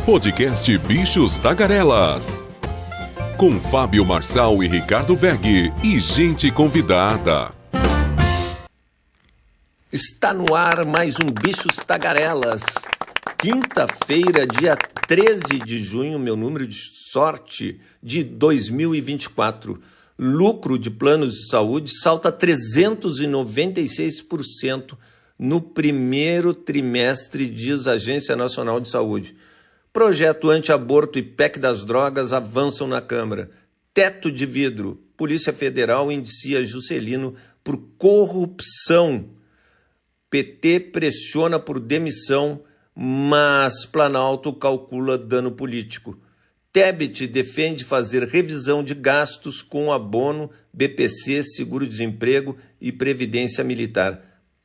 Podcast Bichos Tagarelas. Com Fábio Marçal e Ricardo Weg e gente convidada. Está no ar mais um Bichos Tagarelas. Quinta-feira, dia 13 de junho, meu número de sorte de 2024. Lucro de planos de saúde salta 396% no primeiro trimestre, diz a Agência Nacional de Saúde. Projeto anti-aborto e PEC das drogas avançam na Câmara. Teto de vidro. Polícia Federal indicia Juscelino por corrupção. PT pressiona por demissão, mas Planalto calcula dano político. Tebet defende fazer revisão de gastos com abono, BPC, seguro-desemprego e previdência militar.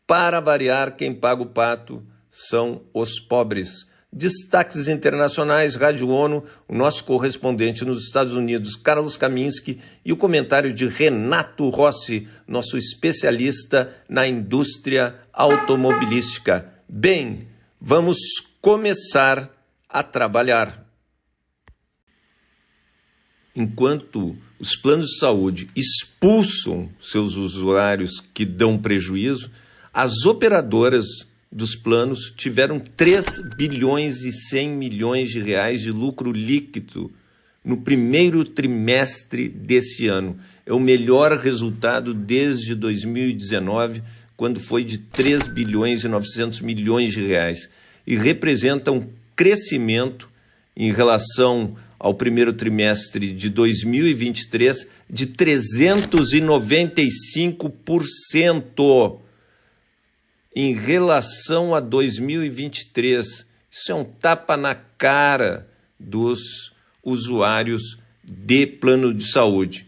Para variar, quem paga o pato são os pobres. Destaques internacionais, Rádio ONU, o nosso correspondente nos Estados Unidos, Carlos Kaminski, e o comentário de Renato Rossi, nosso especialista na indústria automobilística. Bem, vamos começar a trabalhar. Enquanto os planos de saúde expulsam seus usuários que dão prejuízo, as operadoras dos planos tiveram 3 bilhões e 100 milhões de reais de lucro líquido no primeiro trimestre desse ano. É o melhor resultado desde 2019, quando foi de 3 bilhões e 900 milhões de reais, e representa um crescimento em relação ao primeiro trimestre de 2023 de 395%. Em relação a 2023, isso é um tapa na cara dos usuários de plano de saúde.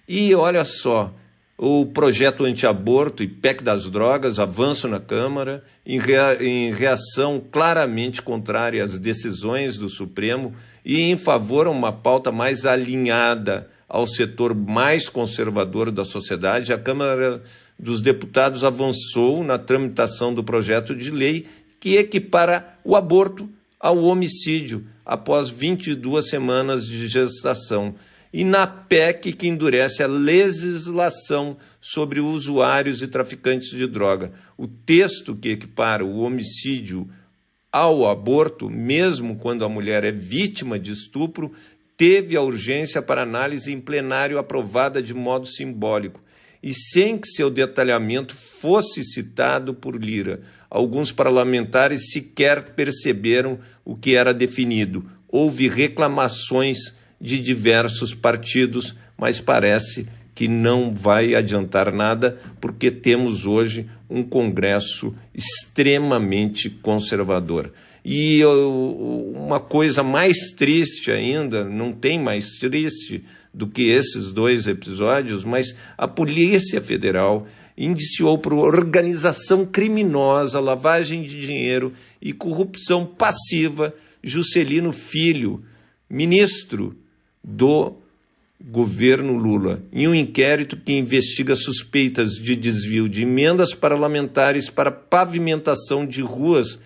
E olha só, o projeto anti-aborto e PEC das drogas avançam na Câmara em reação claramente contrária às decisões do Supremo e em favor a uma pauta mais alinhada ao setor mais conservador da sociedade. A Câmara dos Deputados avançou na tramitação do projeto de lei que equipara o aborto ao homicídio após 22 semanas de gestação, e na PEC que endurece a legislação sobre usuários e traficantes de droga. O texto que equipara o homicídio ao aborto, mesmo quando a mulher é vítima de estupro, teve a urgência para análise em plenário aprovada de modo simbólico, e sem que seu detalhamento fosse citado por Lira. Alguns parlamentares sequer perceberam o que era definido. Houve reclamações de diversos partidos, mas parece que não vai adiantar nada, porque temos hoje um Congresso extremamente conservador. E uma coisa mais triste ainda, não tem mais triste do que esses dois episódios, mas a Polícia Federal indiciou por organização criminosa, lavagem de dinheiro e corrupção passiva Juscelino Filho, ministro do governo Lula, em um inquérito que investiga suspeitas de desvio de emendas parlamentares para pavimentação de ruas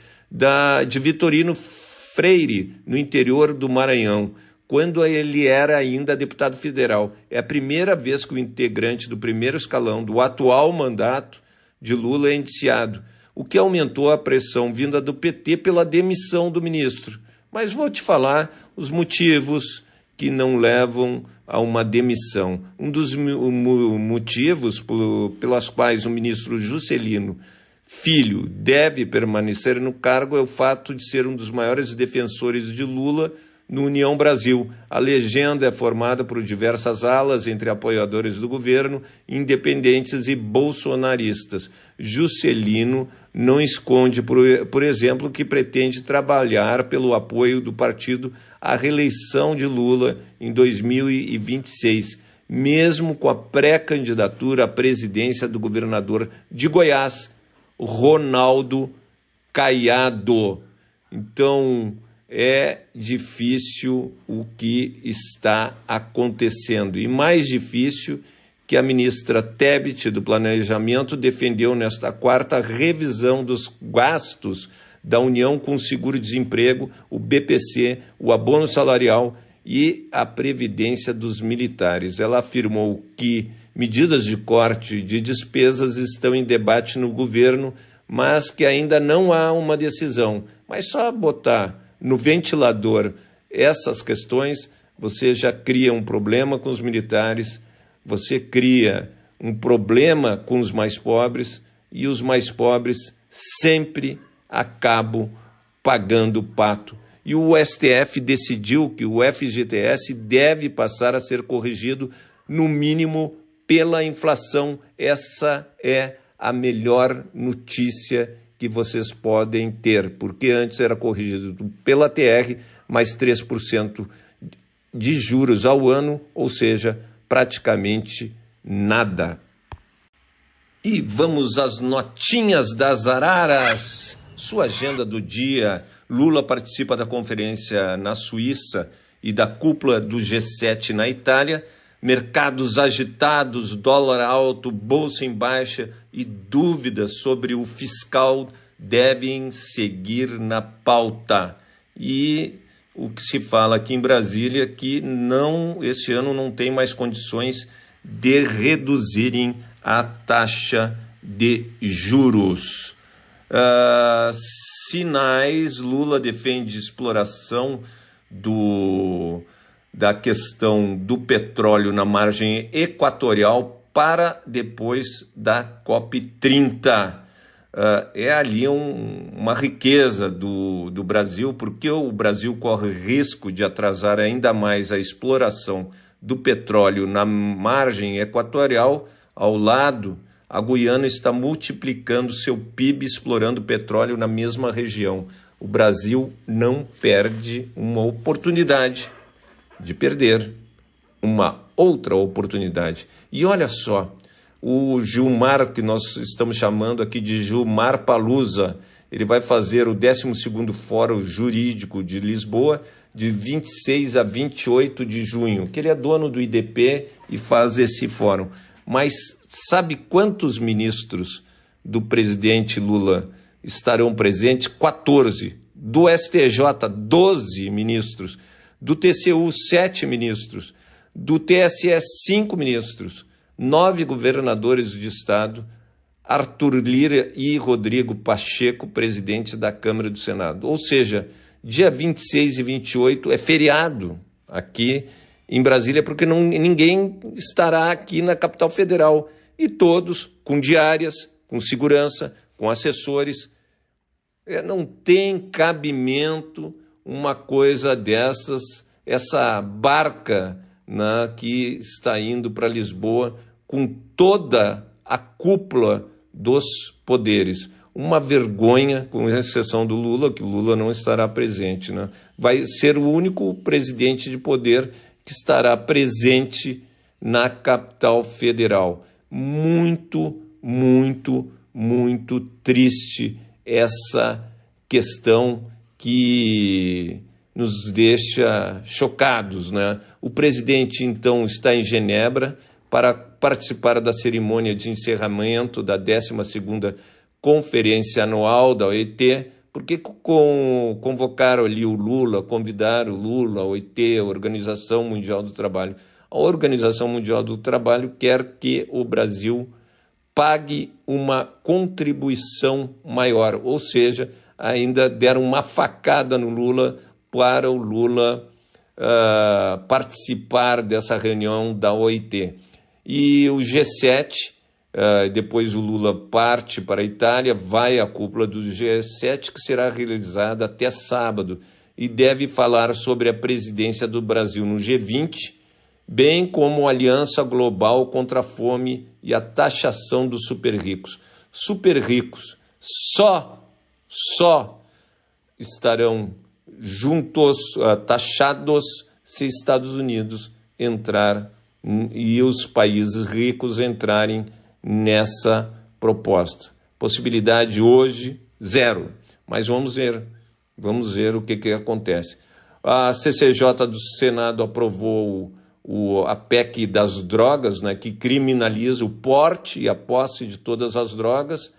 de Vitorino Freire, no interior do Maranhão, quando ele era ainda deputado federal. É a primeira vez que o integrante do primeiro escalão do atual mandato de Lula é indiciado, o que aumentou a pressão vinda do PT pela demissão do ministro. Mas vou te falar os motivos que não levam a uma demissão. Um dos motivos pelas quais o ministro Juscelino Filho deve permanecer no cargo é o fato de ser um dos maiores defensores de Lula no União Brasil. A legenda é formada por diversas alas entre apoiadores do governo, independentes e bolsonaristas. Juscelino não esconde, por exemplo, que pretende trabalhar pelo apoio do partido à reeleição de Lula em 2026, mesmo com a pré-candidatura à presidência do governador de Goiás, Ronaldo Caiado. Então, é difícil o que está acontecendo. E mais difícil que a ministra Tebet, do Planejamento, defendeu nesta quarta revisão dos gastos da União com o seguro-desemprego, o BPC, o abono salarial e a previdência dos militares. Ela afirmou que medidas de corte de despesas estão em debate no governo, mas que ainda não há uma decisão. Mas só botar no ventilador essas questões, você já cria um problema com os militares, você cria um problema com os mais pobres, e os mais pobres sempre acabam pagando o pato. E o STF decidiu que o FGTS deve passar a ser corrigido, no mínimo, pela inflação. Essa é a melhor notícia que vocês podem ter, porque antes era corrigido pela TR, mais 3% de juros ao ano, ou seja, praticamente nada. E vamos às notinhas das araras. Sua agenda do dia: Lula participa da conferência na Suíça e da cúpula do G7 na Itália. Mercados agitados, dólar alto, bolsa em baixa e dúvidas sobre o fiscal devem seguir na pauta. E o que se fala aqui em Brasília é que este ano não tem mais condições de reduzirem a taxa de juros. Sinais: Lula defende exploração da questão do petróleo na margem equatorial para depois da COP30. É ali uma riqueza do Brasil, porque o Brasil corre risco de atrasar ainda mais a exploração do petróleo na margem equatorial. Ao lado, a Guiana está multiplicando seu PIB explorando petróleo na mesma região. O Brasil não perde uma oportunidade de perder uma outra oportunidade. E olha só, o Gilmar, que nós estamos chamando aqui de Gilmar Palusa, ele vai fazer o 12º Fórum Jurídico de Lisboa, de 26 a 28 de junho, que ele é dono do IDP e faz esse fórum. Mas sabe quantos ministros do presidente Lula estarão presentes? 14. Do STJ, 12 ministros. Do TCU, 7 ministros. Do TSE, 5 ministros. 9 governadores de estado, Arthur Lira e Rodrigo Pacheco, presidentes da Câmara e do Senado. Ou seja, dia 26 e 28 é feriado aqui em Brasília, porque ninguém estará aqui na capital federal. E todos com diárias, com segurança, com assessores. Não tem cabimento uma coisa dessas, essa barca, né, que está indo para Lisboa com toda a cúpula dos poderes. Uma vergonha, com exceção do Lula, que o Lula não estará presente, né? Vai ser o único presidente de poder que estará presente na capital federal. Muito, muito, muito triste essa questão que nos deixa chocados, né? O presidente, então, está em Genebra para participar da cerimônia de encerramento da 12ª Conferência Anual da OIT, porque convocaram ali o Lula, convidaram o Lula, a OIT, a Organização Mundial do Trabalho. A Organização Mundial do Trabalho quer que o Brasil pague uma contribuição maior, ou seja, ainda deram uma facada no Lula para o Lula participar dessa reunião da OIT. E o G7, depois o Lula parte para a Itália, vai à cúpula do G7, que será realizada até sábado, e deve falar sobre a presidência do Brasil no G20, bem como a Aliança Global contra a Fome e a taxação dos super-ricos. Super-ricos só estarão juntos, taxados, se Estados Unidos entrar e os países ricos entrarem nessa proposta. Possibilidade hoje, 0. Mas vamos ver o que acontece. A CCJ do Senado aprovou a PEC das drogas, né, que criminaliza o porte e a posse de todas as drogas,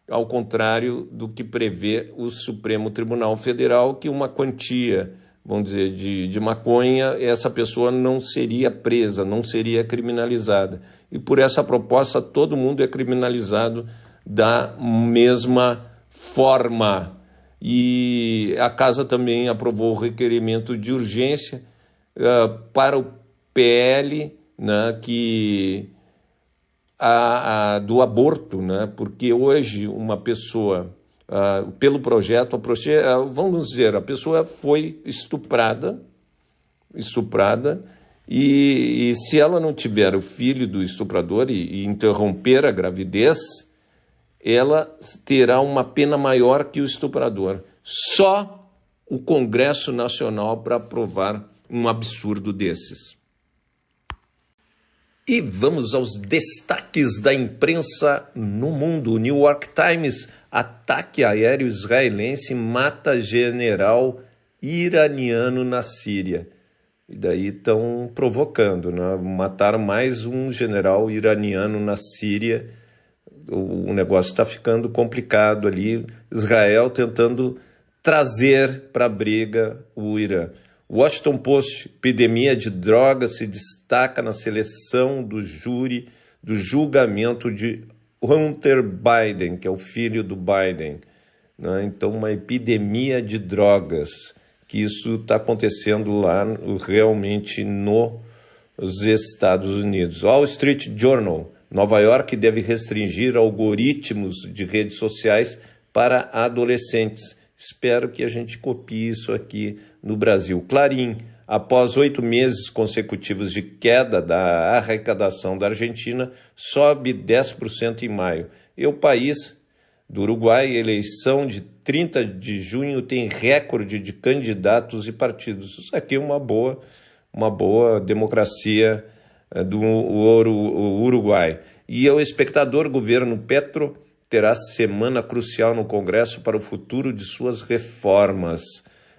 ao contrário do que prevê o Supremo Tribunal Federal, que uma quantia, vamos dizer, de maconha, essa pessoa não seria presa, não seria criminalizada. E por essa proposta, todo mundo é criminalizado da mesma forma. E a Casa também aprovou o requerimento de urgência para o PL, né, do aborto, né, porque hoje uma pessoa, pelo projeto, vamos dizer, a pessoa foi estuprada, e se ela não tiver o filho do estuprador e interromper a gravidez, ela terá uma pena maior que o estuprador. Só o Congresso Nacional para aprovar um absurdo desses. E vamos aos destaques da imprensa no mundo. O New York Times: ataque aéreo israelense mata general iraniano na Síria. E daí estão provocando, né? Mataram mais um general iraniano na Síria. O negócio está ficando complicado ali. Israel tentando trazer para a briga o Irã. Washington Post: epidemia de drogas se destaca na seleção do júri do julgamento de Hunter Biden, que é o filho do Biden, né? Então, uma epidemia de drogas, que isso está acontecendo lá realmente nos Estados Unidos. Wall Street Journal: Nova York deve restringir algoritmos de redes sociais para adolescentes. Espero que a gente copie isso aqui no Brasil. Clarim: após 8 meses consecutivos de queda da arrecadação da Argentina, sobe 10% em maio. E o País do Uruguai: eleição de 30 de junho tem recorde de candidatos e partidos. Isso aqui é uma boa democracia do Uruguai. E o Espectador: governo Petro terá semana crucial no Congresso para o futuro de suas reformas.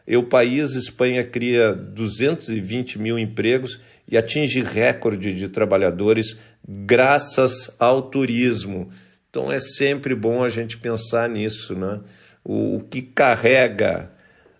E o País: Espanha cria 220 mil empregos e atinge recorde de trabalhadores graças ao turismo. Então é sempre bom a gente pensar nisso, né? O que carrega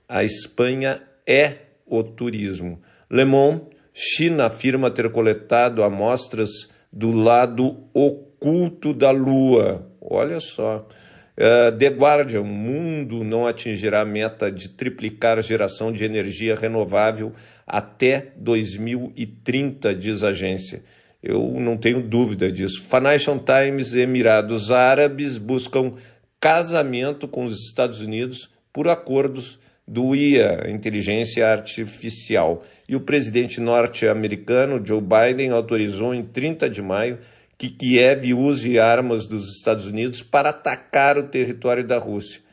a Espanha é o turismo. Le Monde: China afirma ter coletado amostras do lado oculto da Lua. Olha só. The Guardian: o mundo não atingirá a meta de triplicar a geração de energia renovável até 2030, diz a agência. Eu não tenho dúvida disso. Financial Times: Emirados Árabes buscam casamento com os Estados Unidos por acordos do IA, inteligência artificial. E o presidente norte-americano, Joe Biden, autorizou em 30 de maio que Kiev use armas dos Estados Unidos para atacar o território da Rússia.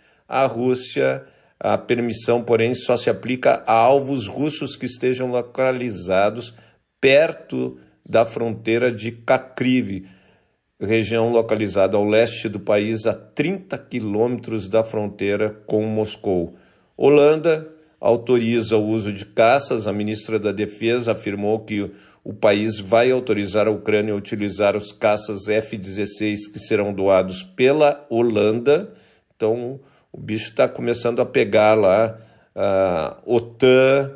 A permissão, porém, só se aplica a alvos russos que estejam localizados perto da fronteira de Kakriv, região localizada ao leste do país, a 30 quilômetros da fronteira com Moscou. Holanda autoriza o uso de caças. A ministra da Defesa afirmou que o país vai autorizar a Ucrânia a utilizar os caças F-16 que serão doados pela Holanda. Então, o bicho está começando a pegar lá OTAN,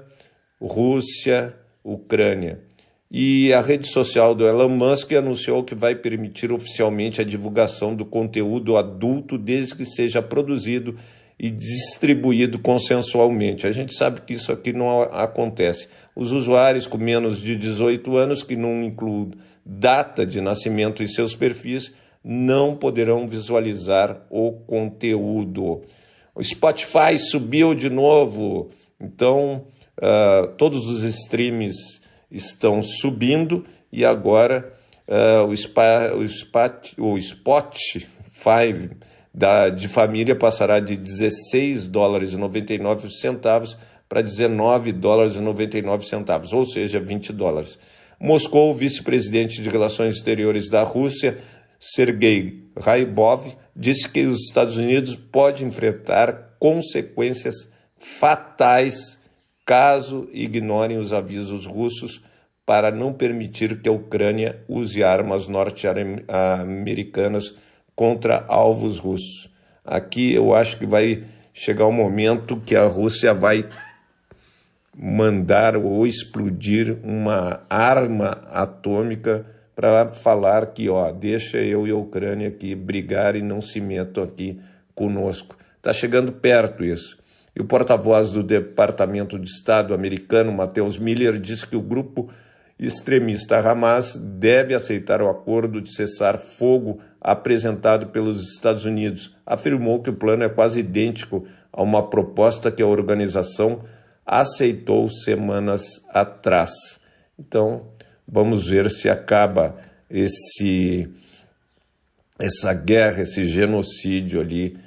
Rússia, Ucrânia. E a rede social do Elon Musk anunciou que vai permitir oficialmente a divulgação do conteúdo adulto desde que seja produzido e distribuído consensualmente. A gente sabe que isso aqui não acontece. Os usuários com menos de 18 anos, que não incluem data de nascimento em seus perfis, não poderão visualizar o conteúdo. O Spotify subiu de novo, então todos os streams estão subindo e agora o Spotify de família passará de $16,99 para $19,99, ou seja, $20. Moscou: o vice-presidente de Relações Exteriores da Rússia, Sergei Raivov, disse que os Estados Unidos podem enfrentar consequências fatais caso ignorem os avisos russos para não permitir que a Ucrânia use armas norte-americanas contra alvos russos. Aqui eu acho que vai chegar um momento que a Rússia vai mandar ou explodir uma arma atômica para falar que, deixa eu e a Ucrânia aqui brigar e não se metam aqui conosco. Está chegando perto isso. E o porta-voz do Departamento de Estado americano, Matthews Miller, disse que o grupo extremista Hamas deve aceitar o acordo de cessar fogo apresentado pelos Estados Unidos. Afirmou que o plano é quase idêntico a uma proposta que a organização aceitou semanas atrás. Então, vamos ver se acaba essa guerra, esse genocídio ali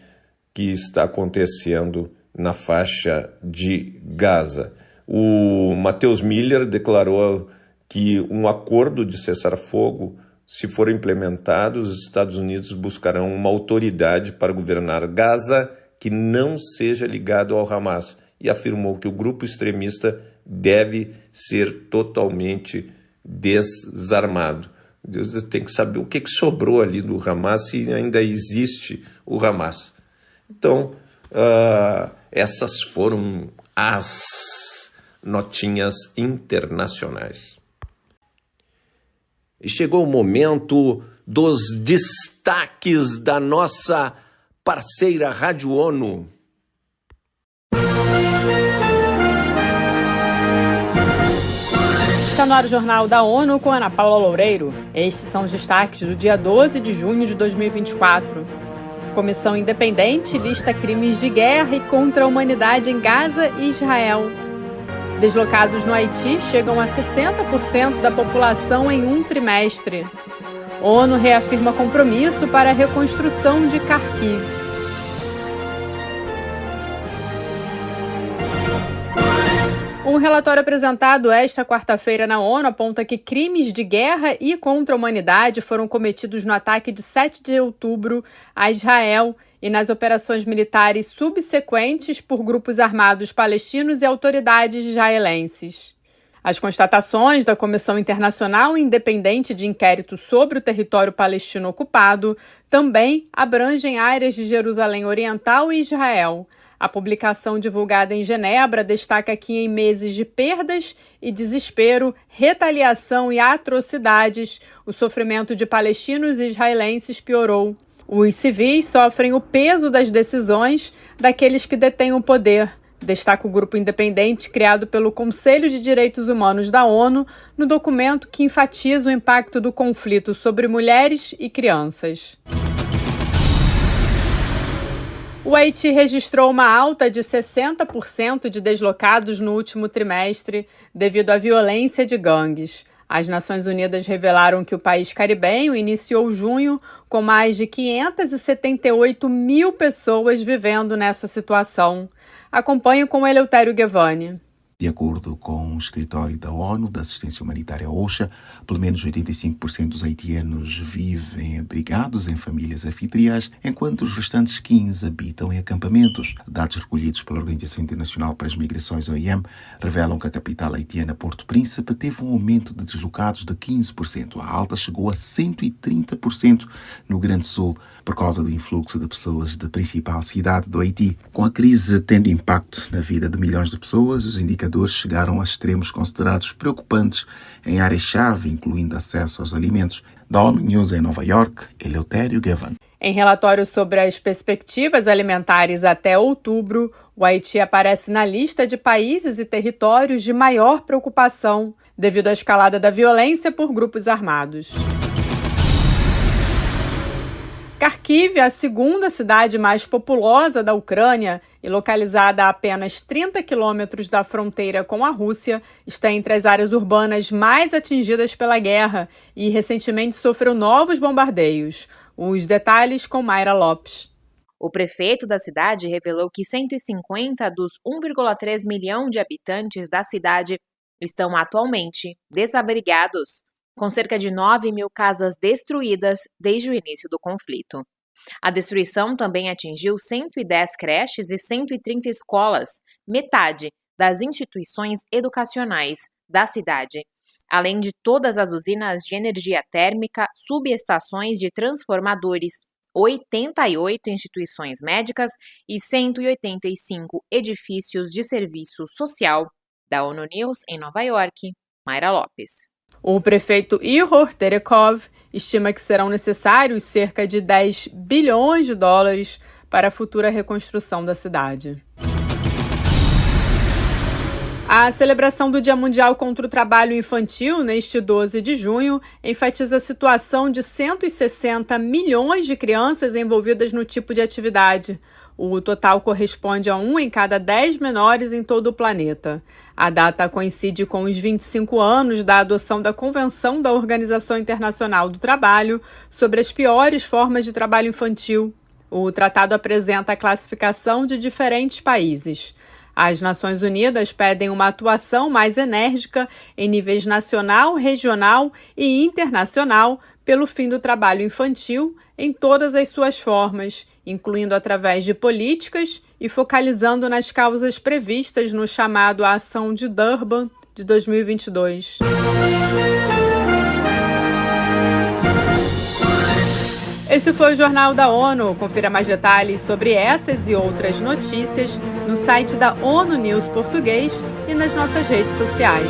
que está acontecendo na faixa de Gaza. O Matthews Miller declarou que um acordo de cessar-fogo, se for implementado, os Estados Unidos buscarão uma autoridade para governar Gaza que não seja ligado ao Hamas, e afirmou que o grupo extremista deve ser totalmente desarmado. Deus tem que saber o que sobrou ali do Hamas, se ainda existe o Hamas. Então, essas foram as notinhas internacionais. E chegou o momento dos destaques da nossa parceira Rádio ONU. Está no ar o Jornal da ONU com Ana Paula Loureiro. Estes são os destaques do dia 12 de junho de 2024. Comissão independente lista crimes de guerra e contra a humanidade em Gaza e Israel. Deslocados no Haiti chegam a 60% da população em um trimestre. ONU reafirma compromisso para a reconstrução de Kharkiv. Um relatório apresentado esta quarta-feira na ONU aponta que crimes de guerra e contra a humanidade foram cometidos no ataque de 7 de outubro a Israel e nas operações militares subsequentes por grupos armados palestinos e autoridades israelenses. As constatações da Comissão Internacional Independente de Inquérito sobre o Território Palestino Ocupado também abrangem áreas de Jerusalém Oriental e Israel. A publicação divulgada em Genebra destaca que em meses de perdas e desespero, retaliação e atrocidades, o sofrimento de palestinos e israelenses piorou. Os civis sofrem o peso das decisões daqueles que detêm o poder, destaca o grupo independente criado pelo Conselho de Direitos Humanos da ONU no documento que enfatiza o impacto do conflito sobre mulheres e crianças. O Haiti registrou uma alta de 60% de deslocados no último trimestre devido à violência de gangues. As Nações Unidas revelaram que o país caribenho iniciou junho com mais de 578 mil pessoas vivendo nessa situação. Acompanhe com Eleutério Gevani. De acordo com o escritório da ONU da Assistência Humanitária OCHA, pelo menos 85% dos haitianos vivem abrigados em famílias anfitriãs, enquanto os restantes 15% habitam em acampamentos. Dados recolhidos pela Organização Internacional para as Migrações, OIM, revelam que a capital haitiana, Porto Príncipe, teve um aumento de deslocados de 15%. A alta chegou a 130% no Grande Sul, por causa do influxo de pessoas da principal cidade do Haiti. Com a crise tendo impacto na vida de milhões de pessoas, os indicadores chegaram a extremos considerados preocupantes em áreas-chave, incluindo acesso aos alimentos. Da ONU News em Nova York, Eleutério Gevani. Em relatório sobre as perspectivas alimentares até outubro, o Haiti aparece na lista de países e territórios de maior preocupação, devido à escalada da violência por grupos armados. Kharkiv, a segunda cidade mais populosa da Ucrânia e localizada a apenas 30 quilômetros da fronteira com a Rússia, está entre as áreas urbanas mais atingidas pela guerra e recentemente sofreu novos bombardeios. Os detalhes com Mayra Lopes. O prefeito da cidade revelou que 150 dos 1,3 milhão de habitantes da cidade estão atualmente desabrigados, com cerca de 9 mil casas destruídas desde o início do conflito. A destruição também atingiu 110 creches e 130 escolas, metade das instituições educacionais da cidade, além de todas as usinas de energia térmica, subestações de transformadores, 88 instituições médicas e 185 edifícios de serviço social. Da ONU News, em Nova York, Mayra Lopes. O prefeito Ihor Terekov estima que serão necessários cerca de 10 bilhões de dólares para a futura reconstrução da cidade. A celebração do Dia Mundial contra o Trabalho Infantil, neste 12 de junho, enfatiza a situação de 160 milhões de crianças envolvidas no tipo de atividade. O total corresponde a 1 em cada 10 menores em todo o planeta. A data coincide com os 25 anos da adoção da Convenção da Organização Internacional do Trabalho sobre as piores formas de trabalho infantil. O tratado apresenta a classificação de diferentes países. As Nações Unidas pedem uma atuação mais enérgica em níveis nacional, regional e internacional pelo fim do trabalho infantil em todas as suas formas, incluindo através de políticas e focalizando nas causas previstas no chamado A Ação de Durban de 2022. Esse foi o Jornal da ONU. Confira mais detalhes sobre essas e outras notícias no site da ONU News Português e nas nossas redes sociais.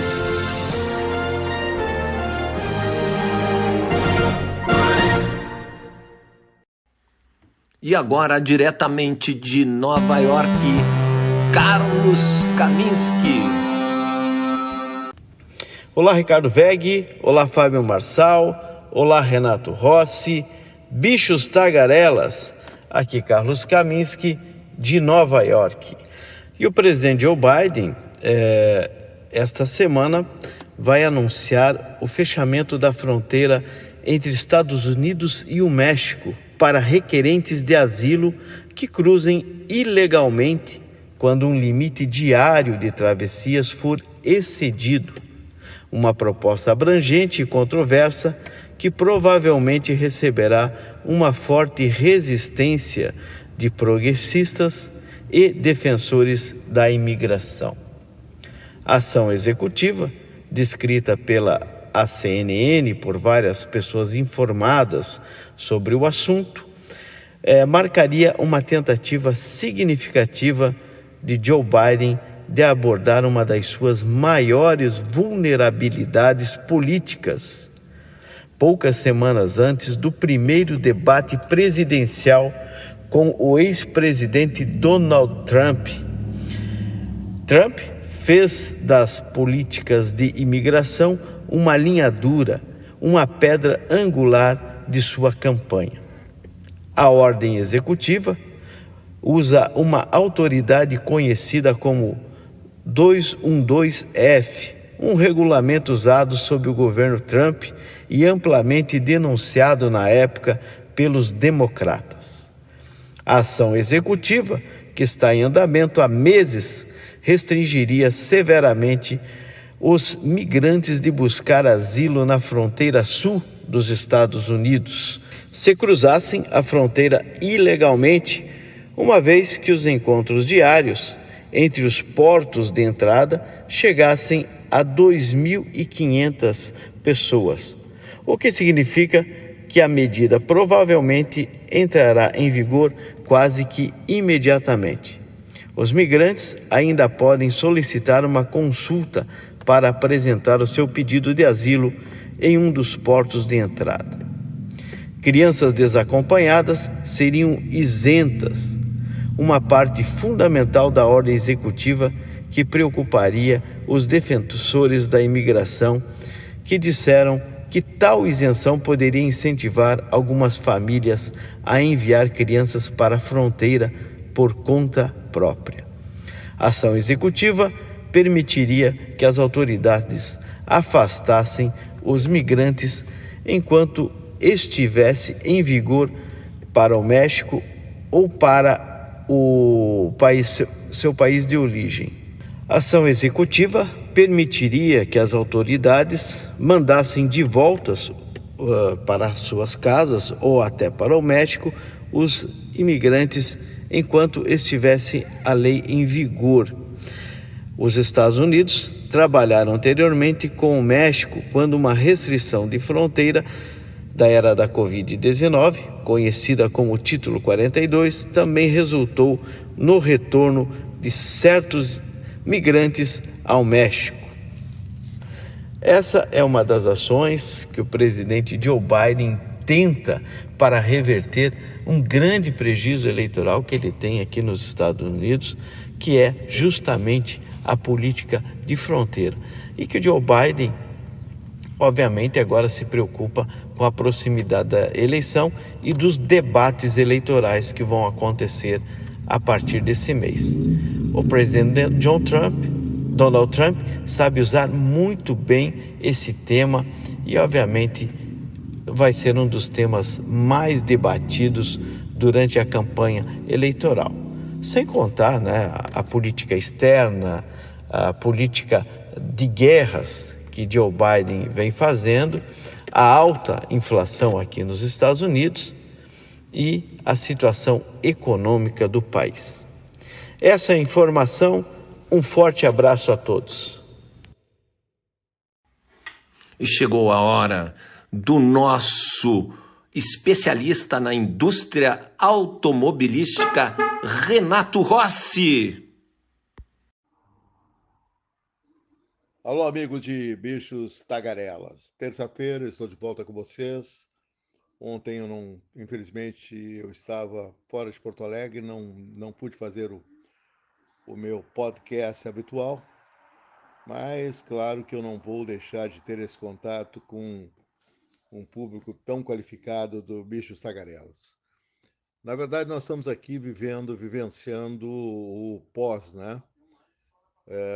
E agora, diretamente de Nova York, Carlos Kaminski. Olá, Ricardo Veg. Olá, Fábio Marçal. Olá, Renato Rossi. Bichos tagarelas, aqui Carlos Kaminski, de Nova York. E o presidente Joe Biden, esta semana, vai anunciar o fechamento da fronteira entre Estados Unidos e o México para requerentes de asilo que cruzem ilegalmente quando um limite diário de travessias for excedido. Uma proposta abrangente e controversa que provavelmente receberá uma forte resistência de progressistas e defensores da imigração. A ação executiva, descrita pela CNN por várias pessoas informadas sobre o assunto, marcaria uma tentativa significativa de Joe Biden de abordar uma das suas maiores vulnerabilidades políticas, poucas semanas antes do primeiro debate presidencial com o ex-presidente Donald Trump. Trump fez das políticas de imigração uma linha dura, uma pedra angular de sua campanha. A ordem executiva usa uma autoridade conhecida como 212F, um regulamento usado sob o governo Trump e amplamente denunciado na época pelos democratas. A ação executiva, que está em andamento há meses, restringiria severamente os migrantes de buscar asilo na fronteira sul dos Estados Unidos, se cruzassem a fronteira ilegalmente, uma vez que os encontros diários entre os portos de entrada chegassem a 2.500 pessoas, o que significa que a medida provavelmente entrará em vigor quase que imediatamente. Os migrantes ainda podem solicitar uma consulta para apresentar o seu pedido de asilo em um dos portos de entrada. Crianças desacompanhadas seriam isentas, uma parte fundamental da ordem executiva que preocuparia os defensores da imigração, que disseram que tal isenção poderia incentivar algumas famílias a enviar crianças para a fronteira por conta própria. A ação executiva permitiria que as autoridades afastassem os migrantes enquanto estivesse em vigor para o México ou para o seu país de origem. A ação executiva permitiria que as autoridades mandassem de volta para suas casas ou até para o México os imigrantes enquanto estivesse a lei em vigor. Os Estados Unidos trabalharam anteriormente com o México quando uma restrição de fronteira da era da Covid-19, conhecida como Título 42, também resultou no retorno de certos migrantes ao México. Essa é uma das ações que o presidente Joe Biden tenta para reverter um grande prejuízo eleitoral que ele tem aqui nos Estados Unidos, que é justamente a política de fronteira. E que o Joe Biden, obviamente, agora se preocupa com a proximidade da eleição e dos debates eleitorais que vão acontecer a partir desse mês. O presidente Donald Trump sabe usar muito bem esse tema e, obviamente, vai ser um dos temas mais debatidos durante a campanha eleitoral. Sem contar, né, a política externa, a política de guerras que Joe Biden vem fazendo, a alta inflação aqui nos Estados Unidos e a situação econômica do país. Essa é a informação. Um forte abraço a todos. E chegou a hora do nosso especialista na indústria automobilística, Renato Rossi. Alô, amigos de Bichos Tagarelas. Terça-feira estou de volta com vocês. Ontem infelizmente, eu estava fora de Porto Alegre, não pude fazer o meu podcast habitual, mas claro que eu não vou deixar de ter esse contato com um público tão qualificado do Bichos Tagarelas. Na verdade, nós estamos aqui vivenciando o pós, né?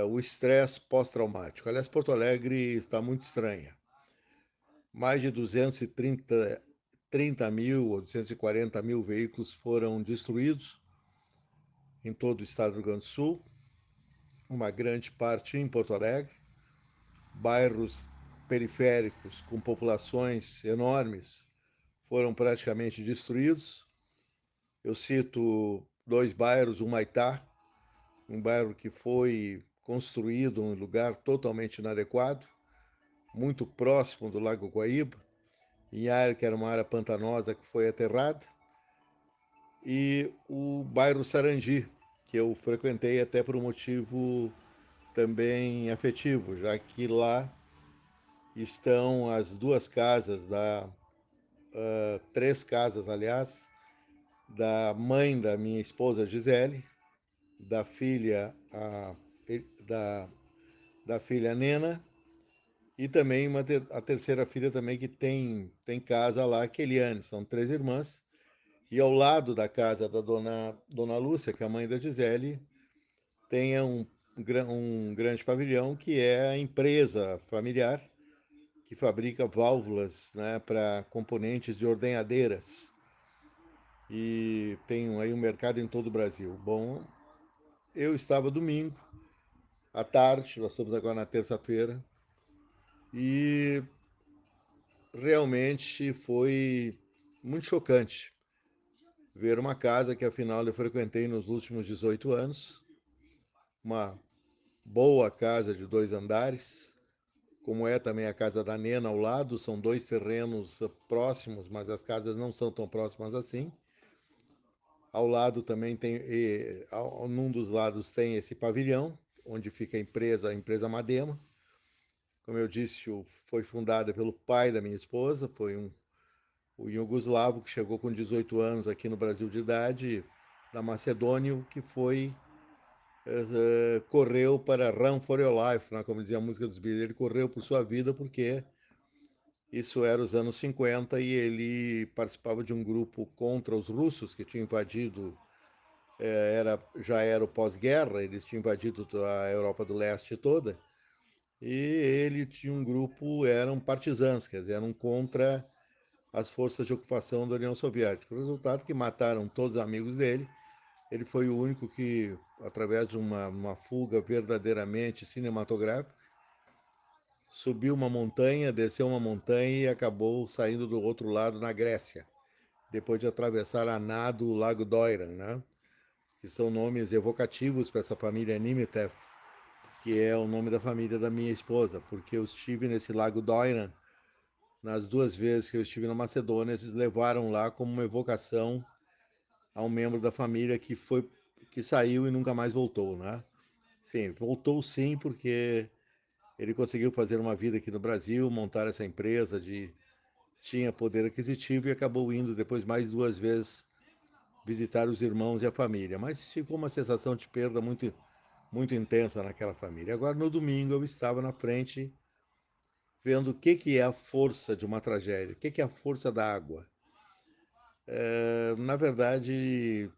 O estresse pós-traumático. Aliás, Porto Alegre está muito estranha. Mais de 230 mil ou 240 mil veículos foram destruídos em todo o estado do Rio Grande do Sul, uma grande parte em Porto Alegre, bairros periféricos com populações enormes foram praticamente destruídos. Eu cito 2 bairros, o Humaitá, um bairro que foi construído em um lugar totalmente inadequado, muito próximo do Lago Guaíba, em área que era uma área pantanosa que foi aterrada, e o bairro Sarandi, que eu frequentei até por um motivo também afetivo, já que lá estão as 2 casas, 3 casas, aliás, da mãe da minha esposa Gisele, da filha da filha Nena, e também a terceira filha também que tem casa lá, que é Eliane. São 3 irmãs. E ao lado da casa da dona Lúcia, que é a mãe da Gisele, tem um grande pavilhão que é a empresa familiar que fabrica válvulas, né, para componentes de ordenhadeiras. E tem aí um mercado em todo o Brasil. Bom, eu estava domingo à tarde, nós estamos agora na terça-feira, e realmente foi muito chocante ver uma casa que afinal eu frequentei nos últimos 18 anos, uma boa casa de 2 andares, como é também a casa da Nena ao lado. São 2 terrenos próximos, mas as casas não são tão próximas assim. Ao lado também num dos lados tem esse pavilhão, onde fica a empresa Madema. Como eu disse, foi fundada pelo pai da minha esposa, foi o iugoslavo que chegou com 18 anos aqui no Brasil de idade, da Macedônia, que correu para Run for Your Life, né? Como dizia a música dos Beatles. Ele correu por sua vida porque isso era os anos 50 e ele participava de um grupo contra os russos que tinham invadido, já era o pós-guerra, eles tinham invadido a Europa do Leste toda, e ele tinha um grupo, eram partisãs, quer dizer, eram contra as forças de ocupação da União Soviética. O resultado é que mataram todos os amigos dele. Ele foi o único que, através de uma fuga verdadeiramente cinematográfica, subiu uma montanha, desceu uma montanha e acabou saindo do outro lado na Grécia, depois de atravessar a nado o Lago Doiran, né? Que são nomes evocativos para essa família Nimetev, que é o nome da família da minha esposa, porque eu estive nesse Lago Doiran nas 2 vezes que eu estive na Macedônia, eles levaram lá como uma evocação a um membro da família que saiu e nunca mais voltou, né? Sim, voltou sim, porque ele conseguiu fazer uma vida aqui no Brasil, montar essa empresa tinha poder aquisitivo e acabou indo depois mais 2 vezes visitar os irmãos e a família. Mas ficou uma sensação de perda muito intensa naquela família. Agora, no domingo, eu estava na frente vendo o que é a força de uma tragédia, o que é a força da água. Na verdade,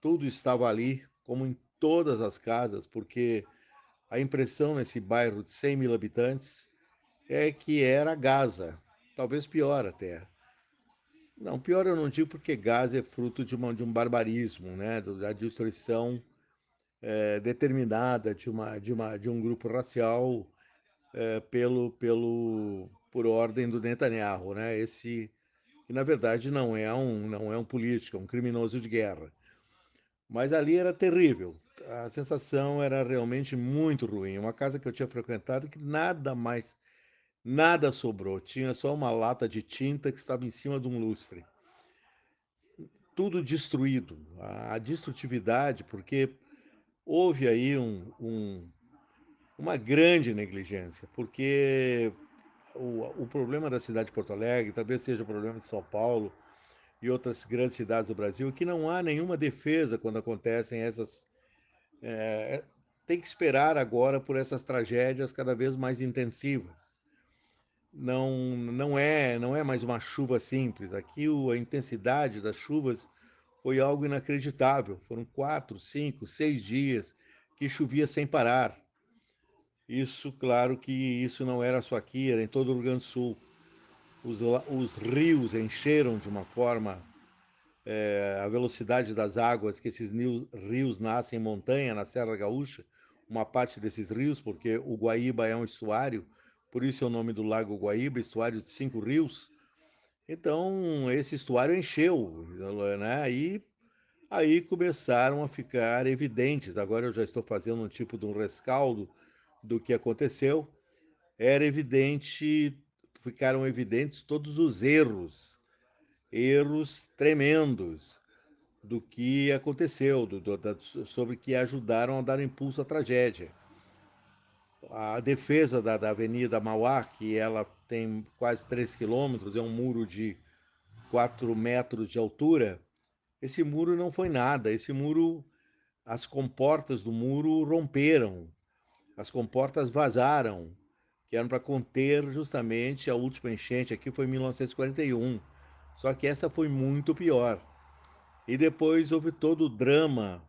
tudo estava ali, como em todas as casas, porque a impressão nesse bairro de 100 mil habitantes é que era Gaza, talvez pior até. Não, pior eu não digo porque Gaza é fruto de um barbarismo, né? Da destruição determinada de um grupo racial por ordem do Netanyahu, né? Esse, que na verdade não é um político, é um criminoso de guerra. Mas ali era terrível. A sensação era realmente muito ruim. Uma casa que eu tinha frequentado que nada sobrou. Tinha só uma lata de tinta que estava em cima de um lustre. Tudo destruído. A destrutividade, porque houve aí uma grande negligência, porque o problema da cidade de Porto Alegre, talvez seja o problema de São Paulo e outras grandes cidades do Brasil, é que não há nenhuma defesa quando acontecem essas. Tem que esperar agora por essas tragédias cada vez mais intensivas. Não é mais uma chuva simples. Aqui a intensidade das chuvas foi algo inacreditável. Foram 4, 5, 6 dias que chovia sem parar. Isso, claro que isso não era só aqui, era em todo o Rio Grande do Sul. Os rios encheram de uma forma, a velocidade das águas, que esses rios nascem em montanha, na Serra Gaúcha, uma parte desses rios, porque o Guaíba é um estuário, por isso é o nome do Lago Guaíba, estuário de 5 rios. Então, esse estuário encheu, né? E aí começaram a ficar evidentes. Agora eu já estou fazendo um tipo de um rescaldo do que aconteceu. Era evidente, ficaram evidentes todos os erros tremendos do que aconteceu, sobre que ajudaram a dar impulso à tragédia. A defesa da Avenida Mauá, que ela tem quase 3 quilômetros, é um muro de 4 metros de altura. Esse muro não foi nada. Esse muro, as comportas do muro romperam, as comportas vazaram, que eram para conter justamente a última enchente. Aqui foi em 1941. Só que essa foi muito pior. E depois houve todo o drama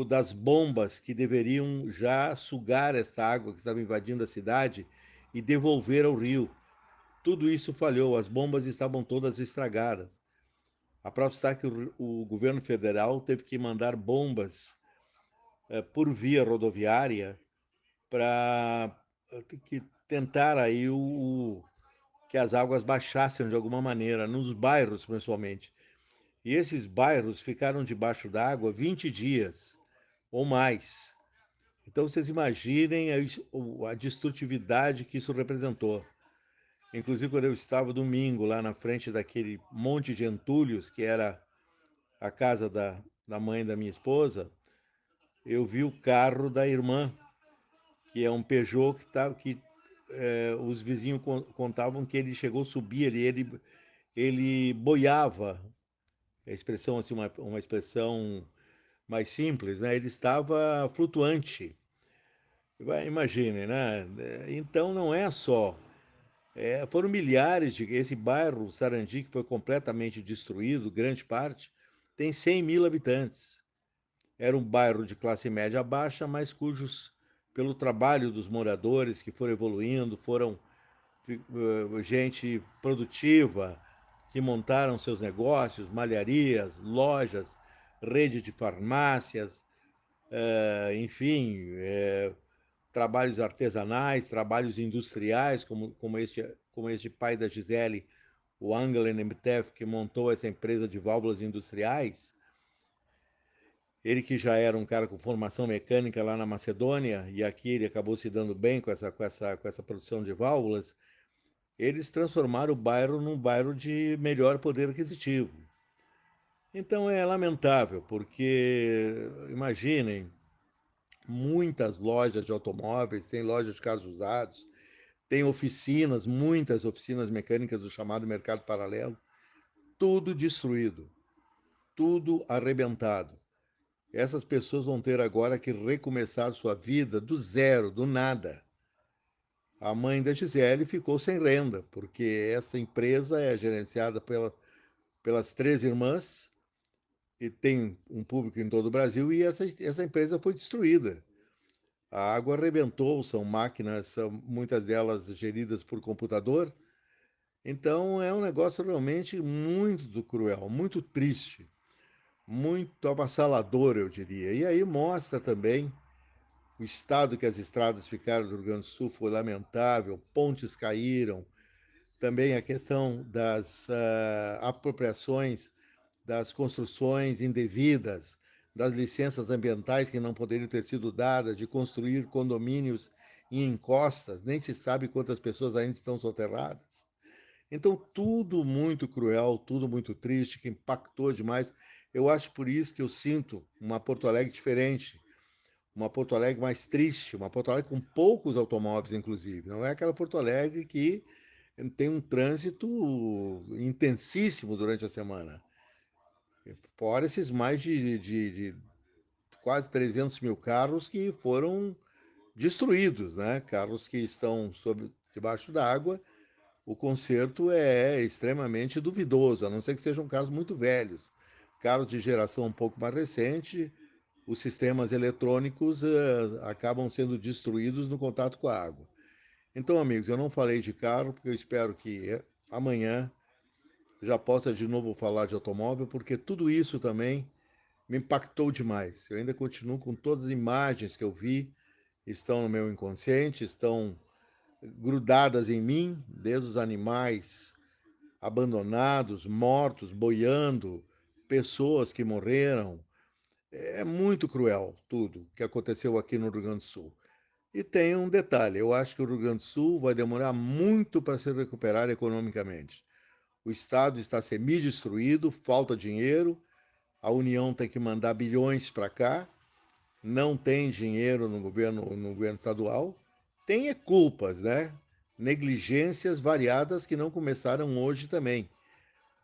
das bombas que deveriam já sugar essa água que estava invadindo a cidade e devolver ao rio. Tudo isso falhou, as bombas estavam todas estragadas. A prova está que o governo federal teve que mandar bombas por via rodoviária para que tentar aí que as águas baixassem de alguma maneira, nos bairros principalmente. E esses bairros ficaram debaixo d'água 20 dias ou mais. Então vocês imaginem a destrutividade que isso representou. Inclusive, quando eu estava domingo lá na frente daquele monte de entulhos, que era a casa da mãe da minha esposa, eu vi o carro da irmã, que é um Peugeot que os vizinhos contavam que ele chegou a subir, ele boiava, a expressão assim, uma expressão mais simples, né? Ele estava flutuante. Imagine, né? Então não é só. Foram milhares de. Esse bairro, Sarandi, que foi completamente destruído, grande parte, tem 100 mil habitantes. Era um bairro de classe média baixa, mas pelo trabalho dos moradores que foram evoluindo, foram gente produtiva, que montaram seus negócios, malharias, lojas, rede de farmácias, enfim, trabalhos artesanais, trabalhos industriais, como este pai da Gisele, o Angela Nemtev, que montou essa empresa de válvulas industriais. Ele que já era um cara com formação mecânica lá na Macedônia, e aqui ele acabou se dando bem com essa produção de válvulas. eles transformaram o bairro num bairro de melhor poder aquisitivo. Então é lamentável, porque imaginem, muitas lojas de automóveis, tem lojas de carros usados, tem oficinas, muitas oficinas mecânicas do chamado mercado paralelo, tudo destruído, tudo arrebentado. Essas pessoas vão ter agora que recomeçar sua vida do zero, do nada. A mãe da Gisele ficou sem renda, porque essa empresa é gerenciada pelas 3 irmãs e tem um público em todo o Brasil, e essa empresa foi destruída. A água arrebentou, são máquinas, muitas delas geridas por computador. Então é um negócio realmente muito cruel, muito triste, muito avassalador, eu diria. E aí mostra também o estado que as estradas ficaram do Rio Grande do Sul, foi lamentável, pontes caíram, também a questão das apropriações, das construções indevidas, das licenças ambientais que não poderiam ter sido dadas, de construir condomínios em encostas, nem se sabe quantas pessoas ainda estão soterradas. Então, tudo muito cruel, tudo muito triste, que impactou demais. Eu acho por isso que eu sinto uma Porto Alegre diferente, uma Porto Alegre mais triste, uma Porto Alegre com poucos automóveis, inclusive. Não é aquela Porto Alegre que tem um trânsito intensíssimo durante a semana. Fora esses mais de quase 300 mil carros que foram destruídos, né? Carros que estão debaixo d'água. O conserto é extremamente duvidoso, a não ser que sejam carros muito velhos. Carros de geração um pouco mais recente, os sistemas eletrônicos acabam sendo destruídos no contato com a água. Então, amigos, eu não falei de carro, porque eu espero que amanhã já possa de novo falar de automóvel, porque tudo isso também me impactou demais. Eu ainda continuo com todas as imagens que eu vi, estão no meu inconsciente, estão grudadas em mim, desde os animais abandonados, mortos, boiando, pessoas que morreram. É muito cruel tudo que aconteceu aqui no Rio Grande do Sul. E tem um detalhe, eu acho que o Rio Grande do Sul vai demorar muito para se recuperar economicamente. O Estado está semi-destruído, falta dinheiro, a União tem que mandar bilhões para cá, não tem dinheiro no governo estadual, tem culpas, né? Negligências variadas que não começaram hoje também.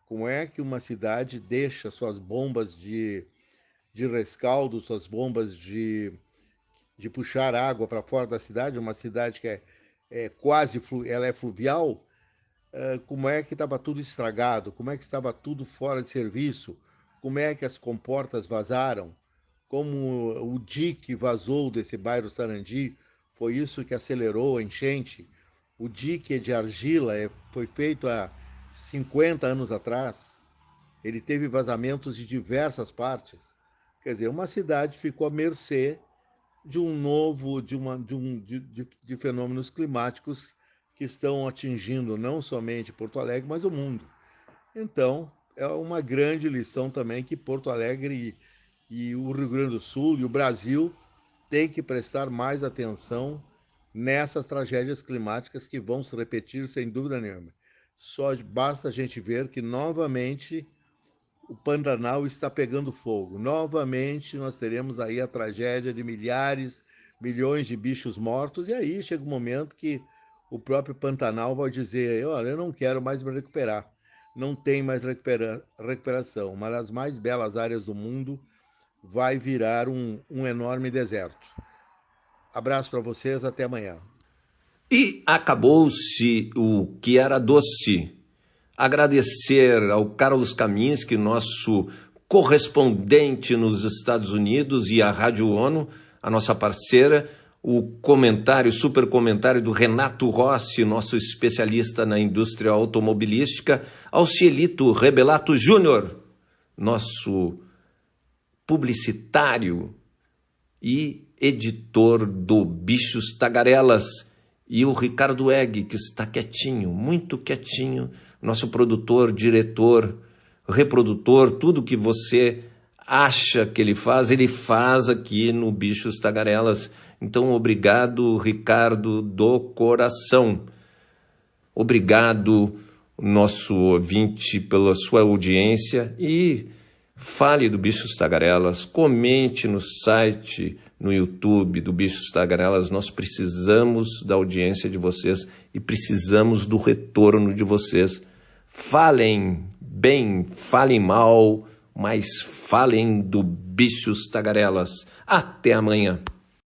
Como é que uma cidade deixa suas bombas de rescaldo, suas bombas de puxar água para fora da cidade, uma cidade que é quase ela é fluvial, como é que estava tudo estragado, como é que estava tudo fora de serviço, como é que as comportas vazaram, como o dique vazou desse bairro Sarandi, foi isso que acelerou a enchente. O dique de argila foi feito há 50 anos atrás, ele teve vazamentos de diversas partes. Quer dizer, uma cidade ficou à mercê de de fenômenos climáticos que estão atingindo não somente Porto Alegre, mas o mundo. Então, é uma grande lição também que Porto Alegre e o Rio Grande do Sul e o Brasil têm que prestar mais atenção nessas tragédias climáticas que vão se repetir sem dúvida nenhuma. Só basta a gente ver que novamente o Pantanal está pegando fogo. Novamente nós teremos aí a tragédia de milhares, milhões de bichos mortos, e aí chega um momento que o próprio Pantanal vai dizer, olha, eu não quero mais me recuperar. Não tem mais recuperação. Uma das mais belas áreas do mundo vai virar um enorme deserto. Abraço para vocês, até amanhã. E acabou-se o que era doce. Agradecer ao Carlos Kaminski, nosso correspondente nos Estados Unidos, e à Rádio ONU, a nossa parceira, o super comentário do Renato Rossi, nosso especialista na indústria automobilística, ao Cielito Rebelato Júnior, nosso publicitário e editor do Bichos Tagarelas, e o Ricardo Egg, que está quietinho, muito quietinho, nosso produtor, diretor, reprodutor, tudo que você acha que ele faz aqui no Bichos Tagarelas. Então, obrigado, Ricardo, do coração. Obrigado, nosso ouvinte, pela sua audiência e fale do Bichos Tagarelas, comente no site, no YouTube do Bichos Tagarelas. Nós precisamos da audiência de vocês e precisamos do retorno de vocês. Falem bem, falem mal, mas falem do Bichos Tagarelas. Até amanhã.